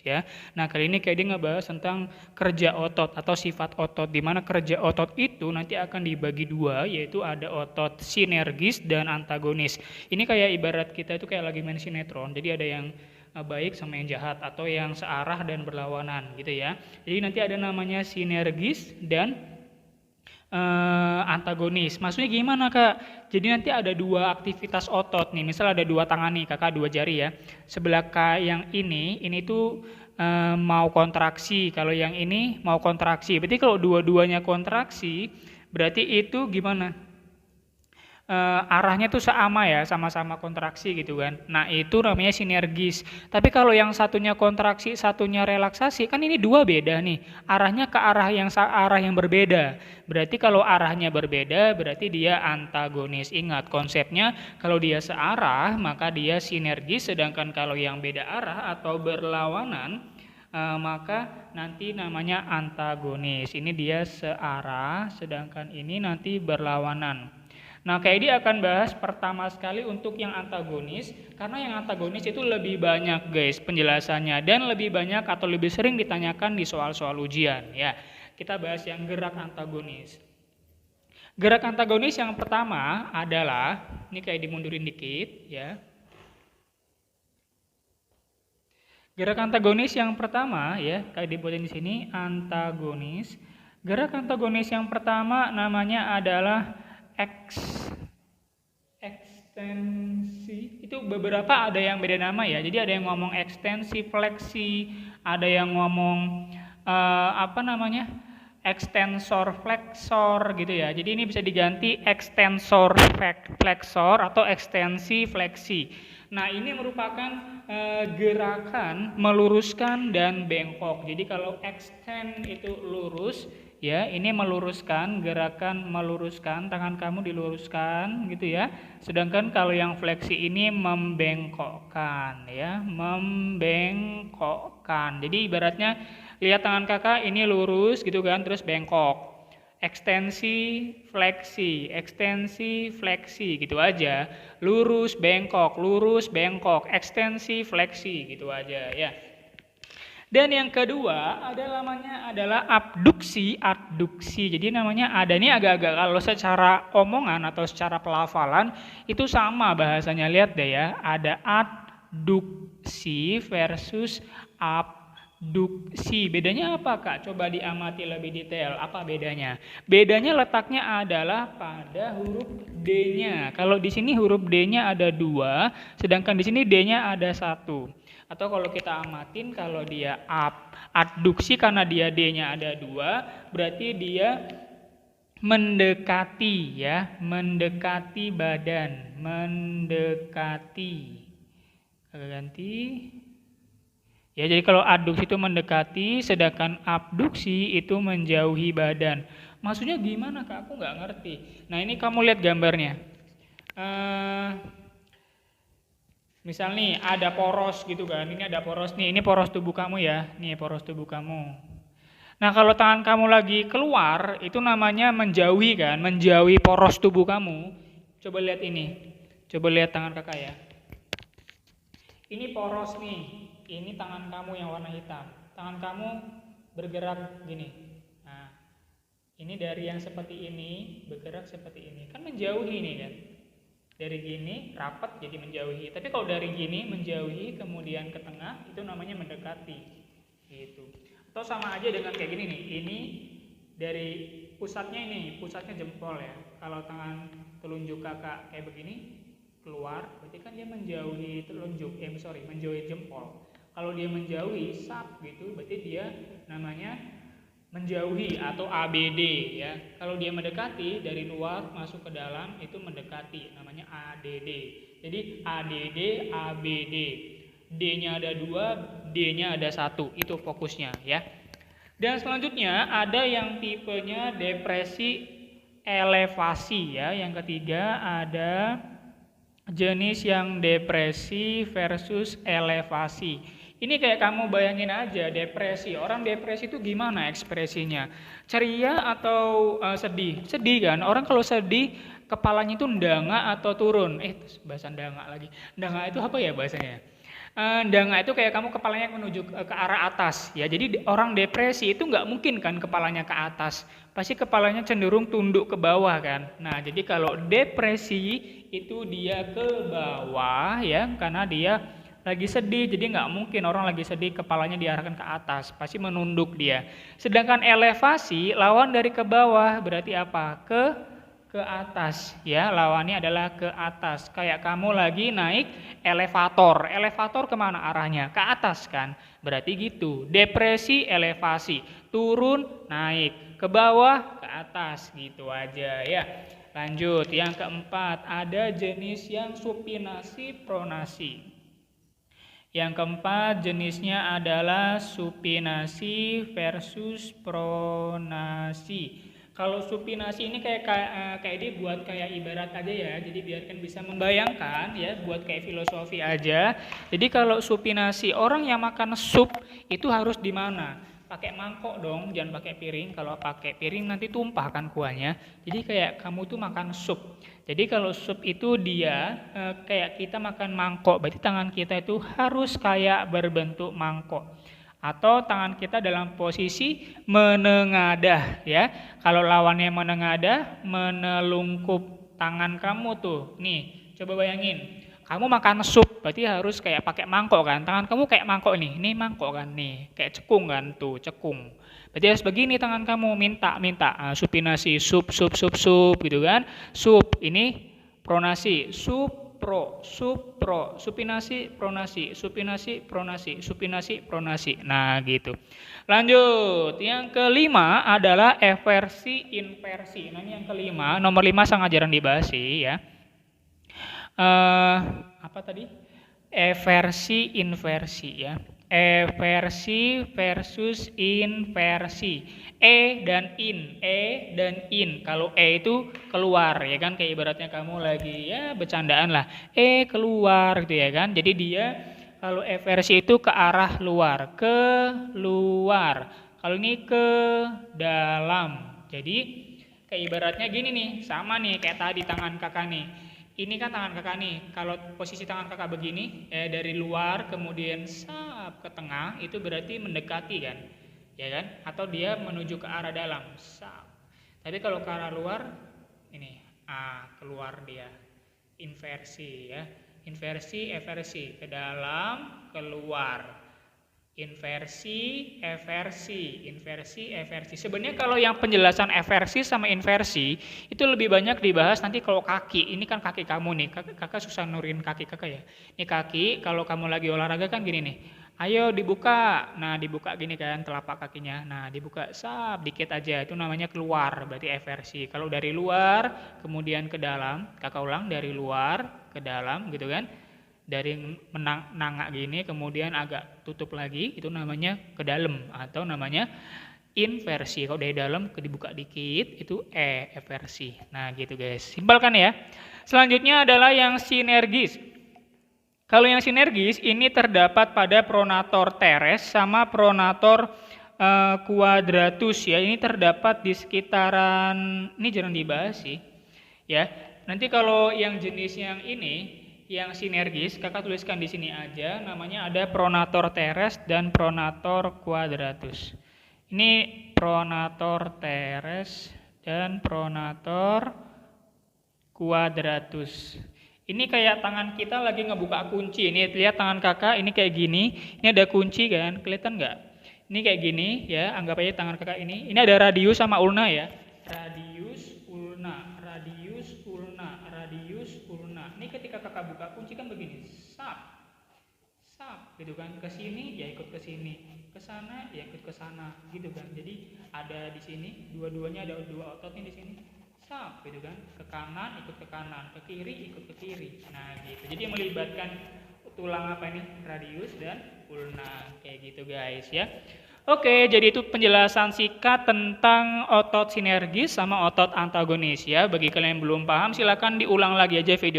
Ya. Nah, kali ini kayak dia ngebahas tentang kerja otot atau sifat otot, di mana kerja otot itu nanti akan dibagi dua, yaitu ada otot sinergis dan antagonis. Ini kayak ibarat kita itu kayak lagi main sinetron, jadi ada yang baik sama yang jahat atau yang searah dan berlawanan gitu ya. Jadi nanti ada namanya sinergis dan antagonis. Maksudnya gimana Kak? Jadi nanti ada dua aktivitas otot nih, misal ada dua tangan nih kakak, dua jari ya. Sebelah yang ini tuh mau kontraksi, kalau yang ini mau kontraksi. Berarti kalau dua-duanya kontraksi, berarti itu gimana? Arahnya tuh sama ya, sama-sama kontraksi gitu kan. Nah itu namanya sinergis. Tapi kalau yang satunya kontraksi, satunya relaksasi, kan ini dua beda nih. Arahnya ke arah yang berbeda. Berarti kalau arahnya berbeda, berarti dia antagonis. Ingat konsepnya, kalau dia searah, maka dia sinergis. Sedangkan kalau yang beda arah atau berlawanan, maka nanti namanya antagonis. Ini dia searah, sedangkan ini nanti berlawanan. Nah, kayak dia akan bahas pertama sekali untuk yang antagonis, karena yang antagonis itu lebih banyak guys penjelasannya dan lebih banyak atau lebih sering ditanyakan di soal-soal ujian ya. Kita bahas yang gerak antagonis. Gerak antagonis yang pertama adalah, ini kayak dimundurin dikit ya. Gerak antagonis yang pertama ya, kayak dibuatin di sini antagonis. Gerak antagonis yang pertama namanya adalah ekstensi. Itu beberapa ada yang beda nama ya. Jadi ada yang ngomong ekstensi fleksi, ada yang ngomong ekstensor flexor gitu ya. Jadi ini bisa diganti ekstensor flexor atau ekstensi fleksi. Nah, ini merupakan gerakan meluruskan dan bengkok. Jadi kalau extend itu lurus, ya, ini meluruskan, gerakan meluruskan, tangan kamu diluruskan gitu ya. Sedangkan kalau yang fleksi ini membengkokkan ya, membengkokkan. Jadi ibaratnya lihat tangan kakak ini lurus gitu kan, terus bengkok. Ekstensi, fleksi gitu aja. Lurus, bengkok, ekstensi, fleksi gitu aja ya. Dan yang kedua adalah abduksi. Jadi namanya ada ini agak-agak kalau secara omongan atau secara pelafalan itu sama bahasanya. Lihat deh ya, ada adduksi versus abduksi. Bedanya apa Kak? Coba diamati lebih detail. Apa bedanya? Bedanya letaknya adalah pada huruf D-nya. Kalau di sini huruf D-nya ada 2, sedangkan di sini D-nya ada 1. Atau kalau kita amatin, kalau dia adduksi karena dia D-nya ada 2, berarti dia mendekati ya, mendekati badan, mendekati. Ganti. Ya, jadi kalau adduksi itu mendekati, sedangkan abduksi itu menjauhi badan. Maksudnya gimana Kak? Aku nggak ngerti. Nah, ini kamu lihat gambarnya. Misal nih ada poros gitu kan, ini ada poros nih, ini poros tubuh kamu ya, nih poros tubuh kamu. Nah kalau tangan kamu lagi keluar, itu namanya menjauhi kan, menjauhi poros tubuh kamu. Coba lihat ini, coba lihat tangan kakak ya. Ini poros nih, ini tangan kamu yang warna hitam. Tangan kamu bergerak gini. Nah, ini dari yang seperti ini, bergerak seperti ini, kan menjauhi nih kan. Dari gini rapat jadi menjauhi. Tapi kalau dari gini menjauhi kemudian ke tengah itu namanya mendekati. Gitu. Atau sama aja dengan kayak gini nih. Ini dari pusatnya jempol ya. Kalau tangan telunjuk kakak kayak begini keluar, berarti kan dia menjauhi telunjuk. Menjauhi jempol. Kalau dia menjauhi sap gitu, berarti dia namanya menjauhi atau ABD ya. Kalau dia mendekati dari luar masuk ke dalam itu mendekati, namanya ADD. Jadi ADD, ABD. D-nya ada 2, D-nya ada 1. Itu fokusnya ya. Dan selanjutnya ada yang tipenya depresi elevasi ya. Yang ketiga ada jenis yang depresi versus elevasi. Ini kayak kamu bayangin aja depresi. Orang depresi itu gimana ekspresinya? Ceria atau sedih? Sedih kan? Orang kalau sedih kepalanya itu ndanga atau turun. Bahasa ndanga lagi. Ndanga itu apa ya bahasanya? Danga itu kayak kamu kepalanya menuju ke arah atas ya. Jadi orang depresi itu nggak mungkin kan kepalanya ke atas. Pasti kepalanya cenderung tunduk ke bawah kan. Nah, jadi kalau depresi itu dia ke bawah ya karena dia lagi sedih. Jadi nggak mungkin orang lagi sedih kepalanya diarahkan ke atas. Pasti menunduk dia. Sedangkan elevasi lawan dari ke bawah berarti apa? Ke atas ya, lawannya adalah ke atas. Kayak kamu lagi naik elevator kemana arahnya? Ke atas kan, berarti gitu. Depresi elevasi, turun naik, ke bawah ke atas, gitu aja ya. Lanjut, yang keempat, ada jenis yang supinasi pronasi. Yang keempat jenisnya adalah supinasi versus pronasi. Kalau supinasi ini kayak dia buat kayak ibarat aja ya, jadi biarkan bisa membayangkan ya, buat kayak filosofi aja. Jadi kalau supinasi, orang yang makan sup itu harus di mana? Pakai mangkok dong, jangan pakai piring. Kalau pakai piring nanti tumpah kan kuahnya. Jadi kayak kamu tuh makan sup. Jadi kalau sup itu dia kayak kita makan mangkok, berarti tangan kita itu harus kayak berbentuk mangkok. Atau tangan kita dalam posisi menengadah ya. Kalau lawannya menengadah, menelungkup tangan kamu tuh. Nih, coba bayangin. Kamu makan sup, berarti harus kayak pakai mangkok kan. Tangan kamu kayak mangkok nih. Ini mangkok kan nih, kayak cekung kan tuh, cekung. Berarti harus begini tangan kamu, minta. Supinasi, sup gitu kan. Sup, ini pronasi, supro, supinasi, pronasi. Nah, gitu. Lanjut, yang kelima adalah eversi, inversi. Nah, ini yang kelima, nomor 5 sangat jarang dibahas sih ya. Apa tadi? Eversi, inversi ya. Eversi versus inversi. E dan in. Kalau E itu keluar ya kan, kayak ibaratnya kamu lagi ya bercandaan lah. Keluar gitu ya kan. Jadi dia kalau eversi itu ke arah luar, keluar. Kalau ini ke dalam. Jadi kayak ibaratnya gini nih, sama nih kayak tadi tangan kakak nih. Ini kan tangan kakak nih, kalau posisi tangan kakak begini, dari luar kemudian sap ke tengah, itu berarti mendekati kan, ya kan? Atau dia menuju ke arah dalam, sap. Tapi kalau ke arah luar, ini, keluar dia, inversi ya. Inversi, eversi, ke dalam, keluar. Inversi, eversi. Sebenarnya kalau yang penjelasan eversi sama inversi itu lebih banyak dibahas nanti kalau kaki. Ini kan kaki kamu nih, kakak susah nurin kaki kakak ya. Ini kaki, kalau kamu lagi olahraga kan gini nih. Ayo dibuka. Nah, dibuka gini kan telapak kakinya. Nah, dibuka sap dikit aja. Itu namanya keluar, berarti eversi. Kalau dari luar kemudian ke dalam, kakak ulang dari luar ke dalam gitu kan. Dari nangak gini kemudian agak tutup lagi, itu namanya ke dalam atau namanya inversi. Kalau dari dalam dibuka dikit itu eversi. Nah gitu guys, simpel kan ya. Selanjutnya adalah yang sinergis. Kalau yang sinergis ini terdapat pada pronator teres sama pronator quadratus ya. Ini terdapat di sekitaran, ini jarang dibahas sih ya. Nanti kalau yang jenis yang ini, yang sinergis, kakak tuliskan di sini aja, namanya ada pronator teres dan pronator quadratus. Ini pronator teres dan pronator quadratus. Ini kayak tangan kita lagi ngebuka kunci. Ini lihat tangan kakak, ini kayak gini. Ini ada kunci kan, kelihatan nggak? Ini kayak gini ya, anggap aja tangan kakak ini. Ini ada radius sama ulna ya. Radius, ulna. Ini ketika kakak buka kunci kan begini, sap, gitu kan, ke sini ya ikut ke sini, ke sana ya ikut ke sana, gitu kan. Jadi ada di sini, dua-duanya ada dua ototnya di sini, sap, gitu kan, ke kanan ikut ke kanan, ke kiri ikut ke kiri. Nah gitu. Jadi melibatkan tulang apa ini, radius dan ulna, kayak gitu guys ya. Oke, jadi itu penjelasan singkat tentang otot sinergis sama otot antagonis ya. Bagi kalian yang belum paham, silakan diulang lagi aja video